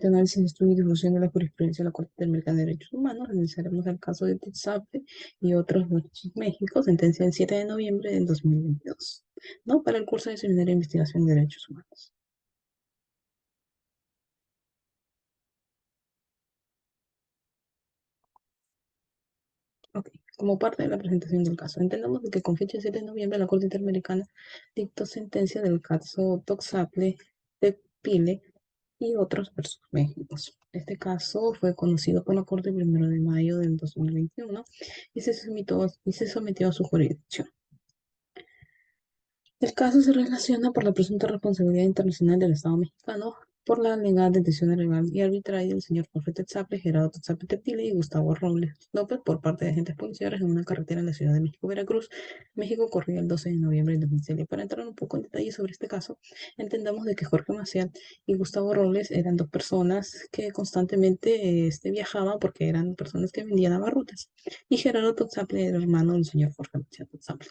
de análisis, estudio y difusión de la jurisprudencia de la Corte Interamericana de Derechos Humanos, analizaremos el caso de Tutsaple y otros versus México, sentencia del 7 de noviembre del 2022, ¿no? Para el curso de Seminario de Investigación de Derechos Humanos. Ok, como parte de la presentación del caso, entendemos de que con fecha 7 de noviembre la Corte Interamericana dictó sentencia del caso Tutsaple, Tecpile y otros versus México. Este caso fue conocido por la Corte el 1 de mayo del 2021 y se sometió a su jurisdicción. El caso se relaciona por la presunta responsabilidad internacional del Estado mexicano por la alegada detención ilegal y arbitraria del señor Jorge Tetzapre, Gerardo Tetzapre Tepile y Gustavo Robles López por parte de agentes policiales en una carretera en la Ciudad de México, Veracruz. México ocurrió el 12 de noviembre de 2006. Para entrar un poco en detalle sobre este caso, entendamos de que Jorge Maciel y Gustavo Robles eran dos personas que constantemente viajaban porque eran personas que vendían abarrotes. Y Gerardo Tetzapre era hermano del señor Jorge Maciel Tetzapre.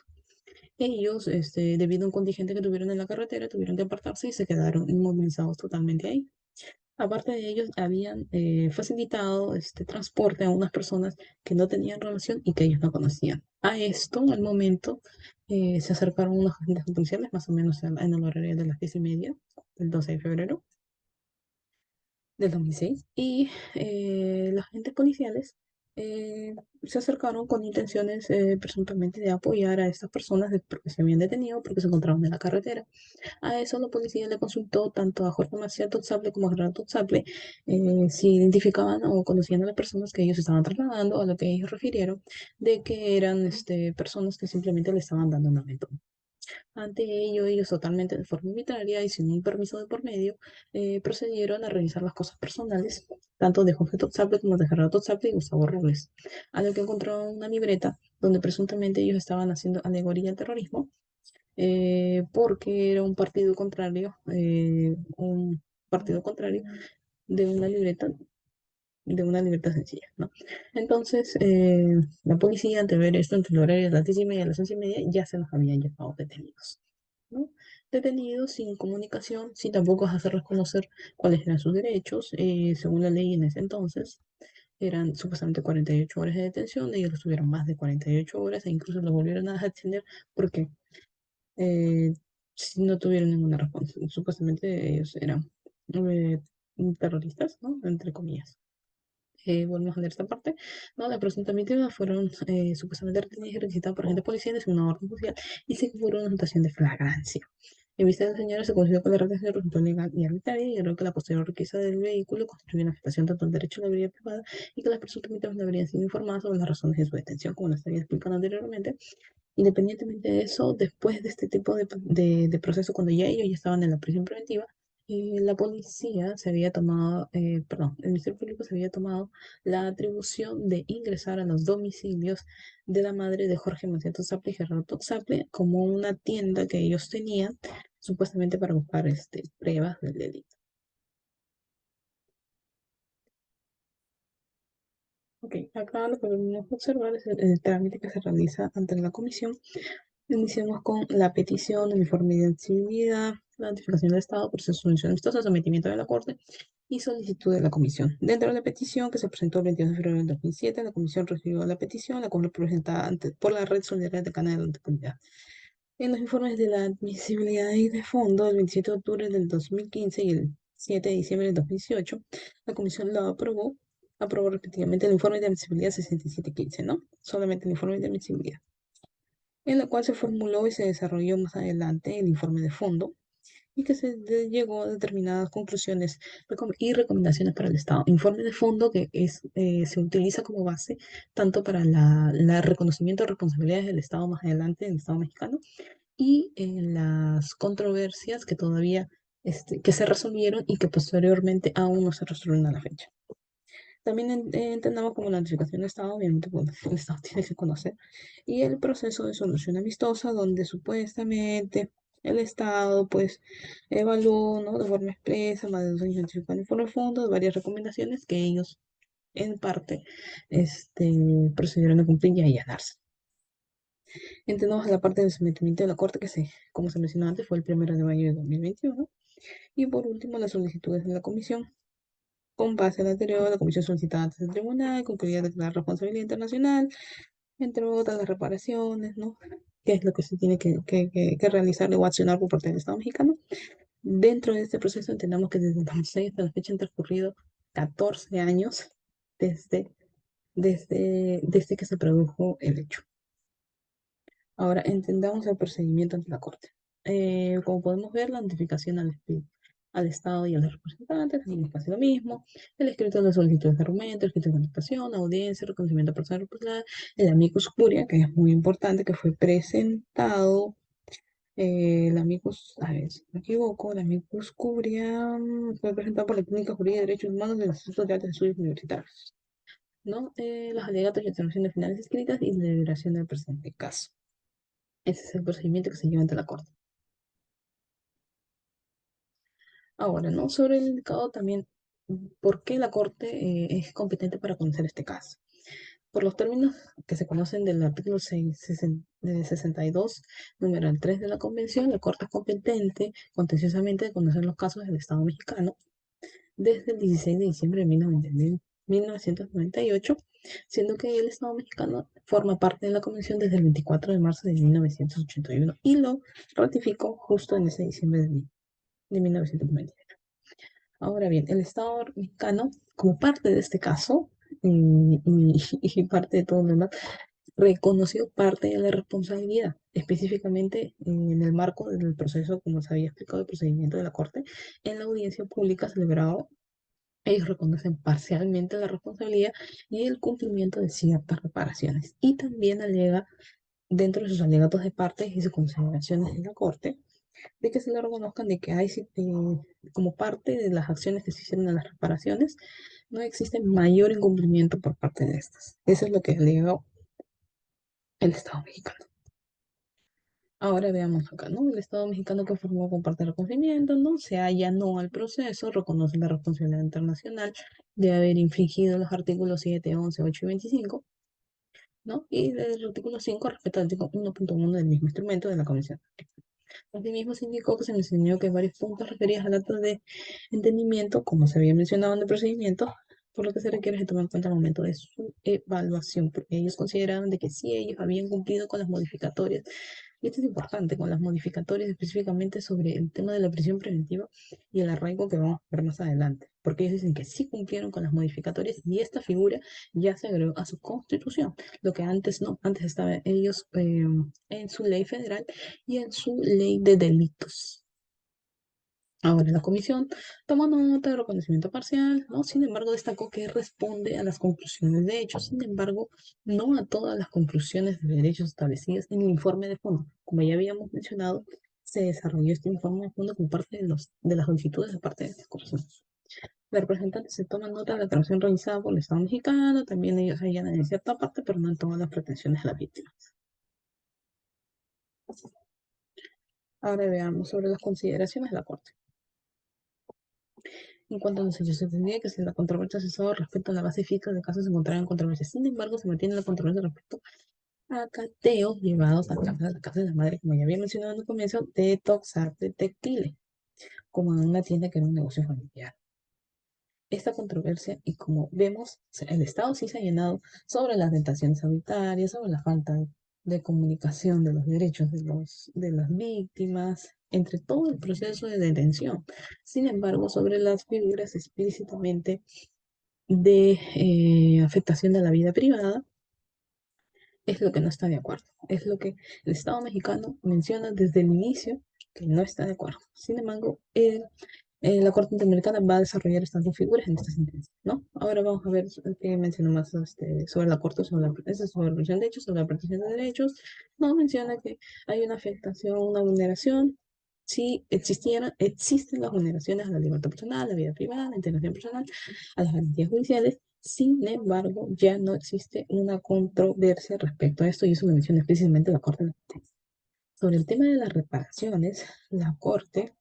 Ellos, debido a un contingente que tuvieron en la carretera, tuvieron que apartarse y se quedaron inmovilizados totalmente ahí. Aparte de ellos, habían facilitado este transporte a unas personas que no tenían relación y que ellos no conocían. A esto, al momento, se acercaron unos agentes policiales, más o menos en el horario de las 10:30 del 12 de febrero del 2006 y los agentes policiales eh, se acercaron con intenciones presuntamente de apoyar a estas personas porque se habían detenido porque se encontraban en la carretera. A eso la policía le consultó tanto a Jorge Maciel Totzable como a Gerardo Totzable si identificaban o conocían a las personas que ellos estaban trasladando, a lo que ellos refirieron de que eran personas que simplemente le estaban dando un aventón. Ante ello, ellos totalmente de forma arbitraria y sin un permiso de por medio, procedieron a revisar las cosas personales, tanto de Jorge Totzable como de Gerardo Totzable y Gustavo Robles, a lo que encontraron una libreta donde presuntamente ellos estaban haciendo alegoría al terrorismo, porque era un partido contrario de una libreta de una libertad sencilla, ¿no? Entonces, la policía, ante ver esto, entre el horario de las 10:30 y las 11:30, ya se los habían llevado detenidos, ¿no? Detenidos sin comunicación, sin tampoco hacerles conocer cuáles eran sus derechos, según la ley en ese entonces. Eran supuestamente 48 horas de detención, ellos estuvieron más de 48 horas e incluso lo volvieron a detener porque eh, no tuvieron ninguna respuesta. Supuestamente ellos eran eh, terroristas, ¿no? Entre comillas. Volvemos a leer esta parte, ¿no? La presunta víctima fueron supuestamente retenidas y requisitadas por agentes policiales en una orden judicial y se figuró una anotación de flagrancia. En vista del señor, se consideró que la retención resultó legal y arbitraria y creo que la posterior requisa del vehículo constituye una afectación tanto al derecho a la vida privada y que las presuntas víctimas no habrían sido informadas sobre las razones de su detención, como lo estaría explicando anteriormente. Independientemente de eso, después de este tipo de proceso, cuando ya ellos ya estaban en la prisión preventiva, la policía se había tomado, perdón, el Ministerio Público se había tomado la atribución de ingresar a los domicilios de la madre de Jorge Maciel Totzable y Gerardo Totzable como una tienda que ellos tenían, supuestamente para buscar pruebas del delito. Ok, acá lo que podemos observar es el trámite que se realiza ante la comisión. Iniciamos con la petición, el informe de admisibilidad, la notificación del Estado, proceso de solución amistosa, sometimiento de la Corte y solicitud de la Comisión. Dentro de la petición que se presentó el 22 de febrero del 2007, la Comisión recibió la petición, la cual fue presentada por la Red Solidaria de Canal de Comunidad. En los informes de la admisibilidad y de fondo, el 27 de octubre del 2015 y el 7 de diciembre del 2018, la Comisión lo aprobó respectivamente el informe de admisibilidad 6715, ¿no? Solamente el informe de admisibilidad, en la cual se formuló y se desarrolló más adelante el informe de fondo y que llegó a determinadas conclusiones y recomendaciones para el Estado. Informe de fondo que se utiliza como base tanto para la reconocimiento de responsabilidades del Estado más adelante, del Estado mexicano, y en las controversias que todavía que se resolvieron y que posteriormente aún no se resuelven a la fecha. También entendamos como la notificación de Estado, obviamente pues, el Estado tiene que conocer, y el proceso de solución amistosa, donde supuestamente el Estado pues evaluó, ¿no? De forma expresa, más de 2 años notificando por el fondo, varias recomendaciones que ellos en parte procedieron a cumplir y a allanarse. Entendamos la parte del sometimiento de la Corte, que como se mencionó antes, fue el 1 de mayo de 2021. Y por último, las solicitudes de la Comisión. Con base al anterior, la comisión solicitaba ante el tribunal concluía declarar responsabilidad internacional, entre otras las reparaciones, ¿no? ¿Qué es lo que se tiene que realizar o accionar por parte del Estado mexicano? Dentro de este proceso entendamos que desde el 2006 hasta la fecha han transcurrido 14 años desde, desde que se produjo el hecho. Ahora, entendamos el procedimiento ante la Corte. Como podemos ver, la notificación al Estado y a los representantes, también es casi lo mismo. El escrito de solicitudes de argumento, el escrito de contestación, audiencia, reconocimiento personal popular, el amicus curia, que es muy importante, que fue presentado, el amicus, a ver si no me equivoco, el amicus curia fue presentado por la Clínica Jurídica de Derechos Humanos del Instituto de Altos Estudios Universitarios, ¿no? Los alegatos y observaciones finales escritas y la deliberación del presente caso. Ese es el procedimiento que se lleva ante la Corte. Ahora, ¿no? Sobre el indicado también, ¿por qué la Corte es competente para conocer este caso? Por los términos que se conocen del artículo 62, número 3 de la Convención, la Corte es competente contenciosamente de conocer los casos del Estado mexicano desde el 16 de diciembre de 1998, siendo que el Estado mexicano forma parte de la Convención desde el 24 de marzo de 1981 y lo ratificó justo en ese diciembre de 1990. Ahora bien, el Estado mexicano, como parte de este caso y parte de todo lo demás, reconoció parte de la responsabilidad, específicamente en el marco del proceso, como se había explicado, el procedimiento de la Corte, en la audiencia pública celebrada. Ellos reconocen parcialmente la responsabilidad y el cumplimiento de ciertas reparaciones. Y también alega, dentro de sus alegatos de parte y sus consideraciones en la Corte, de que se le reconozcan de que hay, como parte de las acciones que se hicieron en las reparaciones, no existe mayor incumplimiento por parte de estas. Eso es lo que alegó el Estado mexicano. Ahora veamos acá, ¿no? El Estado mexicano que formó con parte del reconocimiento, ¿no? Se allanó al proceso, reconoce la responsabilidad internacional de haber infringido los artículos 7, 11, 8 y 25, ¿no? Y el artículo 5 respecto al artículo 1.1 del mismo instrumento de la Convención. Asimismo, se indicó que se mencionó que varios puntos referidos al acto de entendimiento, como se había mencionado en el procedimiento, por lo que se requiere se tomar en cuenta al momento de su evaluación, porque ellos consideraban de que sí ellos habían cumplido con las modificatorias. Y esto es importante, con las modificatorias específicamente sobre el tema de la prisión preventiva y el arraigo que vamos a ver más adelante, porque ellos dicen que sí cumplieron con las modificatorias y esta figura ya se agregó a su constitución, lo que antes no, antes estaban ellos en su ley federal y en su ley de delitos. Ahora, la comisión tomó nota de reconocimiento parcial, ¿no? Sin embargo, destacó que responde a las conclusiones de hechos, sin embargo, no a todas las conclusiones de derechos establecidas en el informe de fondo. Como ya habíamos mencionado, se desarrolló este informe de fondo como parte de las solicitudes de parte de estas comisiones. Los representantes se toman nota de la declaración realizada por el Estado mexicano, también ellos allanan en cierta parte, pero no en todas las pretensiones de la víctima. Ahora veamos sobre las consideraciones de la Corte. En cuanto a los hechos, se tendría que si la controversia cesó respecto a la base física del caso se encontraba en controversia. Sin embargo, se mantiene la controversia respecto a cateos llevados a la casa de la madre, como ya había mencionado en el comienzo, de Toxarte Tectile, como en una tienda que era un negocio familiar. Esta controversia, y como vemos, el Estado sí se ha llenado sobre las tentaciones sanitarias, sobre la falta de comunicación de los derechos de las víctimas, entre todo el proceso de detención. Sin embargo, sobre las figuras explícitamente de afectación de la vida privada, es lo que no está de acuerdo. Es lo que el Estado mexicano menciona desde el inicio que no está de acuerdo. Sin embargo, la Corte Interamericana va a desarrollar estas dos figuras en esta sentencia, ¿no? Ahora vamos a ver qué menciona más sobre la Corte, sobre la protección de hechos, sobre la protección de derechos. No menciona que hay una afectación, una vulneración. Si existen las vulneraciones a la libertad personal, a la vida privada, a la integración personal, a las garantías judiciales. Sin embargo, ya no existe una controversia respecto a esto y eso lo menciona específicamente la Corte. Sobre el tema de las reparaciones, la Corte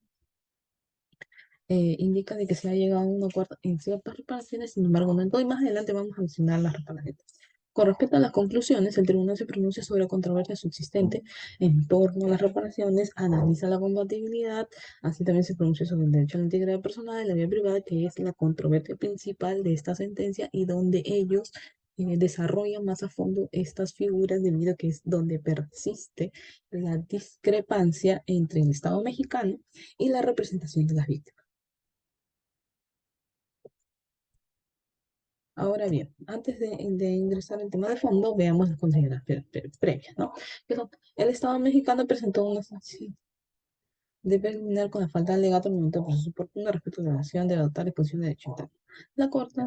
indica de que se ha llegado a un acuerdo en ciertas reparaciones, sin embargo, no en todo, y más adelante vamos a mencionar las reparaciones. Con respecto a las conclusiones, el tribunal se pronuncia sobre la controversia subsistente en torno a las reparaciones, analiza la compatibilidad, así también se pronuncia sobre el derecho a la integridad personal y la vida privada, que es la controversia principal de esta sentencia y donde ellos desarrollan más a fondo estas figuras debido a que es donde persiste la discrepancia entre el Estado mexicano y la representación de las víctimas. Ahora bien, antes de ingresar al tema de fondo, veamos las consideraciones previas, ¿no? Que son, el Estado mexicano presentó una sanción de preliminar con la falta de alegato al momento del proceso oportuno respecto a la violación de la total exposición de derecho interno. La Corte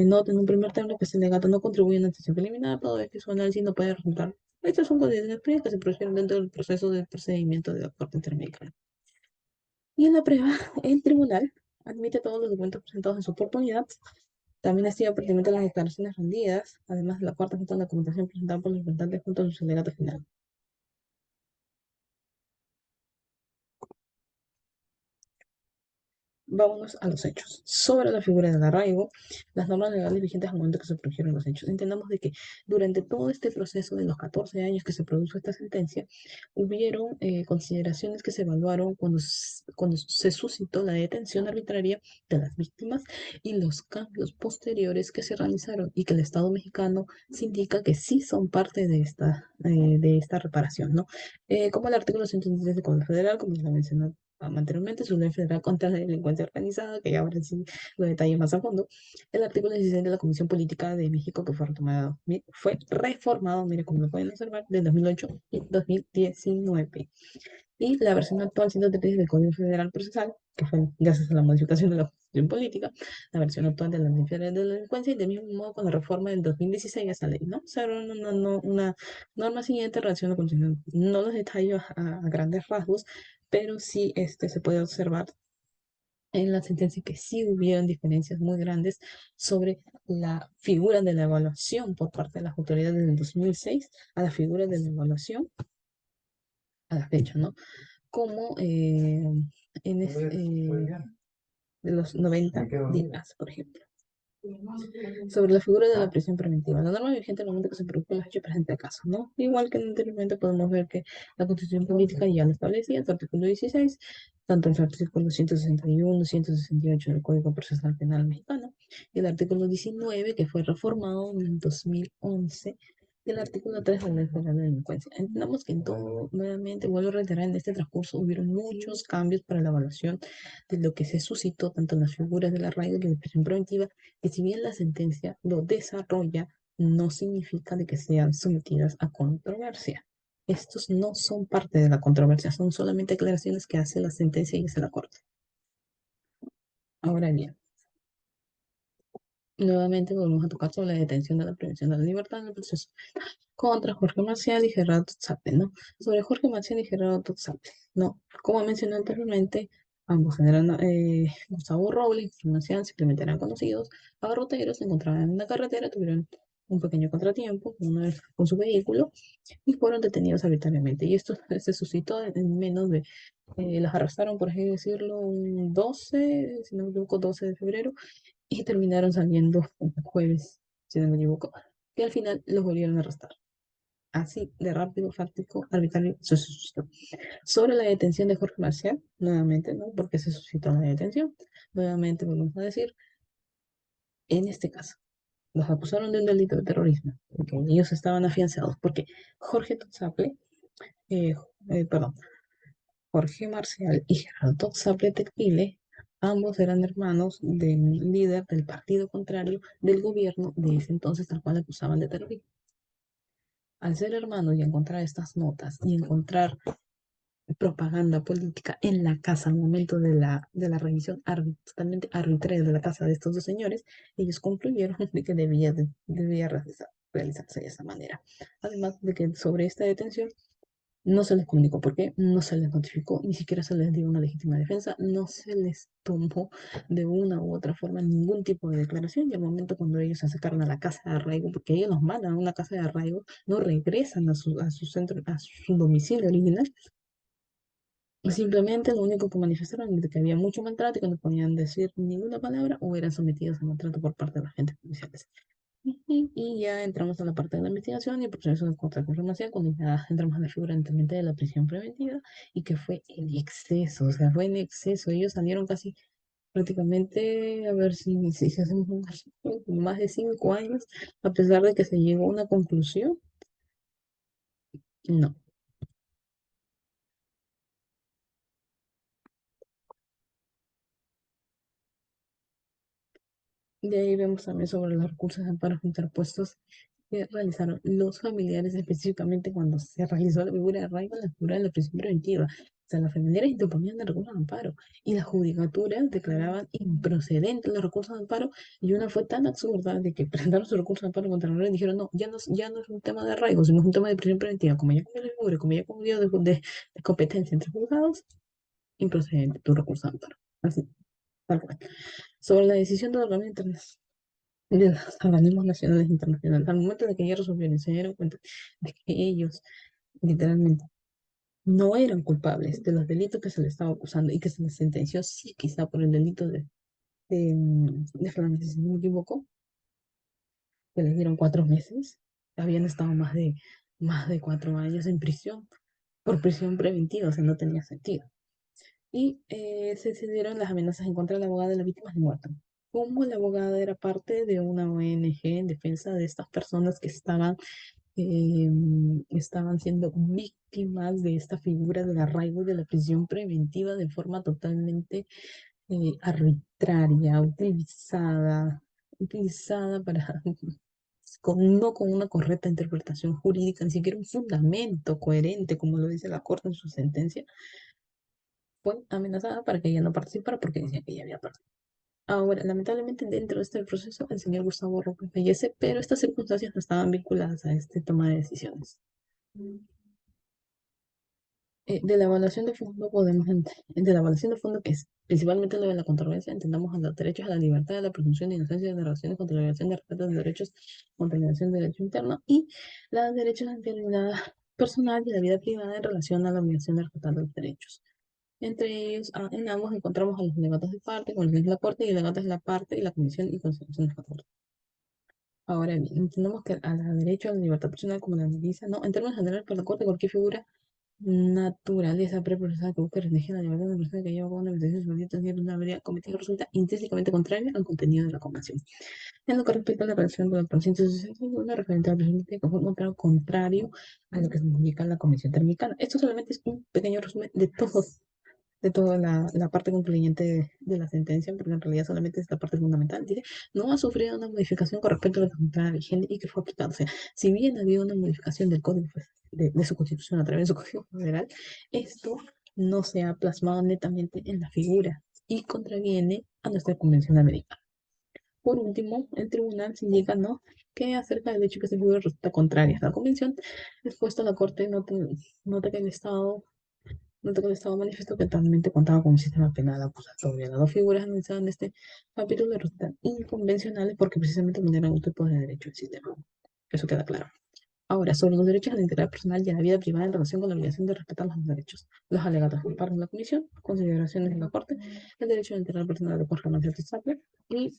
nota en un primer término que ese alegato no contribuye a una sanción preliminar, toda vez que su análisis no puede resultar. Estas son condiciones previas que se produjeron dentro del proceso de procedimiento de la Corte Interamericana. Y en la prueba, el tribunal admite todos los documentos presentados en su oportunidad. También estima pertinente las declaraciones rendidas, además de la cuarta junta de la documentación presentada por los representantes junto a sus alegatos finales. Vámonos a los hechos. Sobre la figura del arraigo, las normas legales vigentes al momento que se produjeron los hechos. Entendamos de que durante todo este proceso de los 14 años que se produjo esta sentencia, hubieron consideraciones que se evaluaron cuando se suscitó la detención arbitraria de las víctimas y los cambios posteriores que se realizaron y que el Estado mexicano se indica que sí son parte de esta reparación, ¿no? Como el artículo 133 del Código Federal, como ya lo mencionó anteriormente, su ley federal contra la delincuencia organizada, que ya ahora sí lo detallo más a fondo, el artículo 16 de la Comisión Política de México, que fue retomado, fue reformado, mire como lo pueden observar, de 2008 y 2019. Y la versión actual 103 del Código Federal Procesal, que fue gracias a la modificación de la Constitución Política, la versión actual de la Ley Federal de la Delincuencia, y del mismo modo con la reforma del 2016 a esa ley, ¿no? O sea, una norma siguiente relación a la Constitución. No los detallo a grandes rasgos, pero sí se puede observar en la sentencia que sí hubieron diferencias muy grandes sobre la figura de la evaluación por parte de las autoridades del 2006 a la figura de la evaluación a la fecha, ¿no? Como de los 90 días, por ejemplo. Sobre la figura de la prisión preventiva. La norma vigente en el momento que se produjo el hecho presente el caso, ¿no? Igual que anteriormente podemos ver que la Constitución Política ya lo establecía en su artículo 16, tanto en su artículo 161, 168 del Código Procesal Penal Mexicano, y el artículo 19, que fue reformado en 2011, y el artículo 3 de la Ley Federal de Delincuencia. Entendamos que en todo, nuevamente, vuelvo a reiterar, en este transcurso hubieron muchos cambios para la evaluación de lo que se suscitó tanto en las figuras de la arraigo y de la prisión preventiva, que si bien la sentencia lo desarrolla, no significa de que sean sometidas a controversia. Estos no son parte de la controversia, son solamente aclaraciones que hace la sentencia y hace la Corte. Ahora bien, nuevamente volvemos a tocar sobre la detención de la prevención de la libertad en el proceso contra Jorge Marcial y Gerardo Tzape, ¿no? Sobre Jorge Marcial y Gerardo Tzape, ¿no? Como mencioné anteriormente, ambos eran Gustavo Robles y Marcial, simplemente eran conocidos, agarroteros, se encontraban en una carretera, tuvieron un pequeño contratiempo con su vehículo y fueron detenidos arbitrariamente. Y esto se suscitó en menos de, las arrestaron, por así decirlo, un 12, si no me equivoco, 12 de febrero, y terminaron saliendo un jueves, si no me equivoco, que al final los volvieron a arrestar. Así de rápido, fáctico, arbitrario, se suscitó. Sobre la detención de Jorge Marcial, nuevamente, ¿no? Porque se suscitó la detención. Nuevamente, volvemos a decir, en este caso, los acusaron de un delito de terrorismo, porque ellos estaban afianzados, porque Jorge Totsaple, eh, perdón, Jorge Marcial y Gerardo Totsaple Tecpile, ambos eran hermanos del líder del partido contrario del gobierno de ese entonces, al cual acusaban de terrorismo. Al ser hermanos y encontrar estas notas y encontrar propaganda política en la casa al momento de la revisión totalmente arbitraria de la casa de estos dos señores, ellos concluyeron de que debía realizarse de esa manera. Además de que sobre esta detención no se les comunicó por qué, no se les notificó, ni siquiera se les dio una legítima defensa, no se les tomó de una u otra forma ningún tipo de declaración y al momento cuando ellos se acercaron a la casa de arraigo, porque ellos los mandan a una casa de arraigo, no regresan a su centro, a su domicilio original. Simplemente lo único que manifestaron es que había mucho maltrato y que no podían decir ninguna palabra o eran sometidos a maltrato por parte de los agentes policiales. Y ya entramos a la parte de la investigación y el proceso de contraconformación, cuando ya entramos a la figura netamente de la prisión preventiva y que fue en exceso, o sea, fue en exceso. Ellos salieron casi prácticamente, a ver si hacemos un resumen, más de 5 años, a pesar de que se llegó a una conclusión, no. De ahí vemos también sobre los recursos de amparo interpuestos que realizaron los familiares, específicamente cuando se realizó la figura de arraigo, la figura de la prisión preventiva. O sea, los familiares interponían el recurso de amparo y las judicaturas declaraban improcedentes los recursos de amparo, y una fue tan absurda de que presentaron su recurso de amparo contra la ley y dijeron, no, ya no es un tema de arraigo, sino es un tema de prisión preventiva. Como ya cambió la figura, como ya cambió de competencia entre juzgados, improcedente tu recurso de amparo. Así, tal cual. Sobre la decisión de otorgamiento de los organismos nacionales e internacionales. Al momento de que ellos resolvieron, se dieron cuenta de que ellos literalmente no eran culpables de los delitos que se les estaba acusando y que se les sentenció, sí, quizá por el delito de Flandes, si no me equivoco, que les dieron 4 meses, habían estado más de 4 años en prisión, por prisión preventiva, o sea, no tenía sentido. Y se decidieron las amenazas en contra de la abogada de las víctimas de muerte. Como la abogada era parte de una ONG en defensa de estas personas que estaban siendo víctimas de esta figura del arraigo y de la prisión preventiva de forma totalmente arbitraria, utilizada para, no con una correcta interpretación jurídica, ni siquiera un fundamento coherente, como lo dice la Corte en su sentencia, fue amenazada para que ella no participara porque decía que ella había participado. Ahora, lamentablemente, dentro de este proceso, el señor Gustavo Roque fallece, pero estas circunstancias no estaban vinculadas a este toma de decisiones. De la evaluación de fondo de la evaluación de fondo, que es principalmente lo de la controversia, entendamos a los derechos a la libertad, a la presunción de inocencia, de las relaciones contra la violación de respeto de derechos, contra la violación de derecho interno y los derechos a la integridad personal y la vida privada en relación a la obligación de respetar los derechos. Entre ellos, en ambos encontramos a los delegados de parte, con el de la Corte y delegados de la parte y la Comisión y Constitución de la Corte. Ahora bien, entendemos que a la derecho a la libertad personal, como la analiza, ¿no? En términos generales, por la Corte, cualquier figura naturaleza preprocesada que busca restringir la libertad de una persona que lleva a cabo una investigación sobre delitos de una habría cometido resulta intrínsecamente contraria al contenido de la convención. En lo que respecta a la relación con el paciente una referente al presidente que fue encontrado contrario a lo que significa la Convención Interamericana. Esto solamente es un pequeño resumen de toda la parte concluyente de la sentencia, porque en realidad solamente es la parte fundamental. Dice, no ha sufrido una modificación con respecto a la Constitución vigente y que fue aplicada. O sea, si bien ha habido una modificación del código de su constitución a través de su código federal, esto no se ha plasmado netamente en la figura y contraviene a nuestra convención americana. Por último, el tribunal se indica, ¿no?, que acerca del hecho que esta figura resulta contraria a la convención, expuesto a la Corte nota que el Estado notó que el Estado manifestó que actualmente contaba con un sistema penal acusatorio. Las dos figuras analizadas en este capítulo resultan inconvencionales porque precisamente vulneran un tipo de derecho al sistema. Eso queda claro. Ahora, sobre los derechos a la integridad personal y a la vida privada en relación con la obligación de respetar los derechos. Los alegatos por parte de la Comisión, consideraciones de la Corte, el derecho a la integridad personal de Jorge Manuel Zapler, y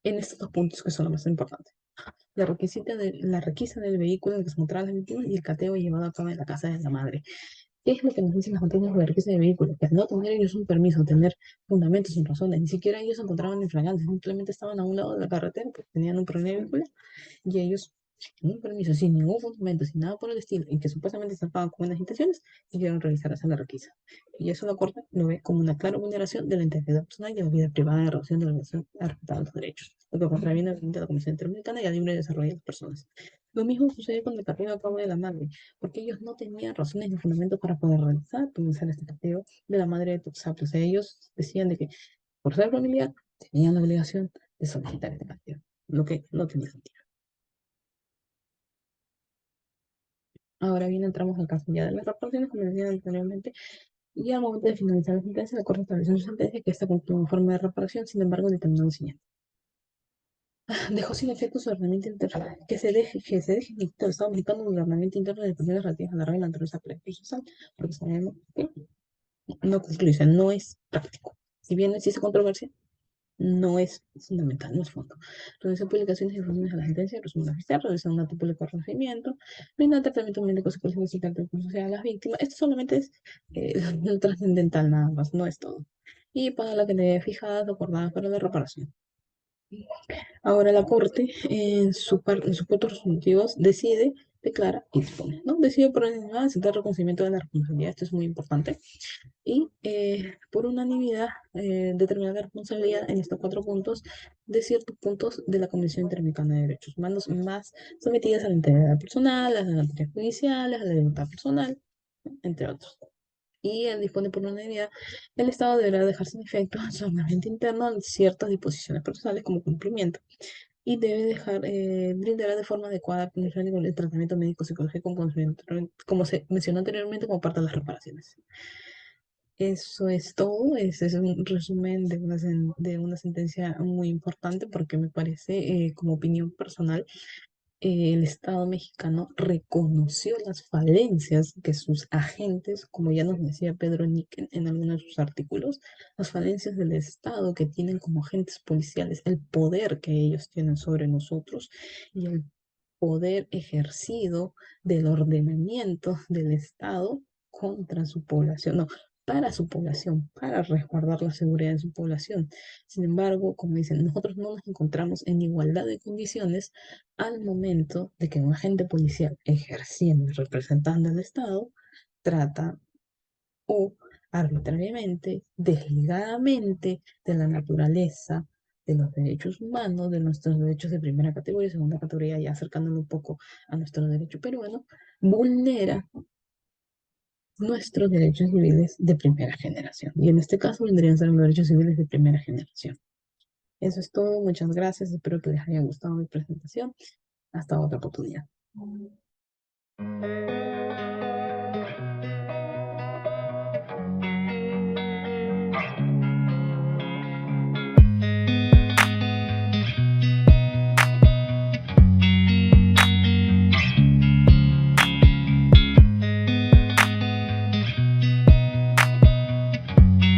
en estos dos puntos que son los más importantes. La requisa del vehículo en el que se encontraban las víctimas y el cateo llevado a cabo en la casa de la madre. ¿Qué es lo que nos dicen las noticias sobre riqueza de vehículos? Que al no tener ellos un permiso, tener fundamentos sin razones, ni siquiera ellos se encontraban infragantes, simplemente estaban a un lado de la carretera porque tenían un problema vehicular y ellos, sin ningún permiso, sin ningún fundamento, sin nada por el estilo, y que supuestamente estaban con buenas intenciones, quisieron realizar esa la requisa. Y eso la Corte lo ve como una clara vulneración de la integridad personal y de la vida privada en relación de la obligación a respetar los derechos, lo que contraviene a la Comisión Interamericana y al libre desarrollo de las personas. Lo mismo sucede con el cateo a cabo de la madre, porque ellos no tenían razones ni fundamentos para poder realizar este cateo de la madre de Tuxtla. O sea, ellos decían de que por ser familiar tenían la obligación de solicitar este cateo, lo que no tenía sentido. Ahora bien, entramos al caso ya de las reparaciones, como decía anteriormente, y al momento de finalizar la sentencia, la Corte estableció en su sentencia que esta cumplió una forma de reparación, sin embargo, determinó lo siguiente. Dejó sin efecto su ordenamiento interno, que se deje el Estado mexicano un ordenamiento interno de personas relativas a la regla naturaleza procesal, porque sabemos que no concluye, o sea, no es práctico. Si bien existe controversia, no es fundamental, no es fondo. Realiza publicaciones y difusiones a la sentencia, resumen oficial, realiza un acto público de reconocimiento, brinda tratamiento médico, psicológico y psiquiátrico social a las víctimas. Esto solamente es lo trascendental nada más, no es todo. Y paga la cantidad fijada o acordada para la reparación. Ahora la Corte, en sus puntos resolutivos, decide, declara y dispone, ¿no? Decide por unanimidad aceptar el reconocimiento de la responsabilidad, esto es muy importante, y por unanimidad determinar la responsabilidad en estos 4 puntos de ciertos puntos de la Convención Interamericana de Derechos Humanos más sometidas a la integridad personal, a las garantías judiciales, a la libertad personal, entre otros. Y él dispone por unanimidad, el Estado deberá dejar sin efecto en su ordenamiento interno ciertas disposiciones procesales como cumplimiento y debe dejar, brindará de forma adecuada el tratamiento médico psicológico como se mencionó anteriormente como parte de las reparaciones. Eso es todo, ese es un resumen de una sentencia muy importante porque me parece, como opinión personal, el Estado mexicano reconoció las falencias que sus agentes, como ya nos decía Pedro Níquel en algunos de sus artículos, las falencias del Estado que tienen como agentes policiales, el poder que ellos tienen sobre nosotros y el poder ejercido del ordenamiento del Estado contra su población, no, para su población, para resguardar la seguridad de su población. Sin embargo, como dicen, nosotros no nos encontramos en igualdad de condiciones al momento de que un agente policial ejerciendo y representando al Estado trata o arbitrariamente, desligadamente de la naturaleza de los derechos humanos, de nuestros derechos de primera categoría y segunda categoría, ya acercándolo un poco a nuestro derecho peruano, vulnera nuestros derechos civiles de primera generación. Y en este caso vendrían a ser los derechos civiles de primera generación. Eso es todo, muchas gracias, espero que les haya gustado mi presentación. Hasta otra oportunidad.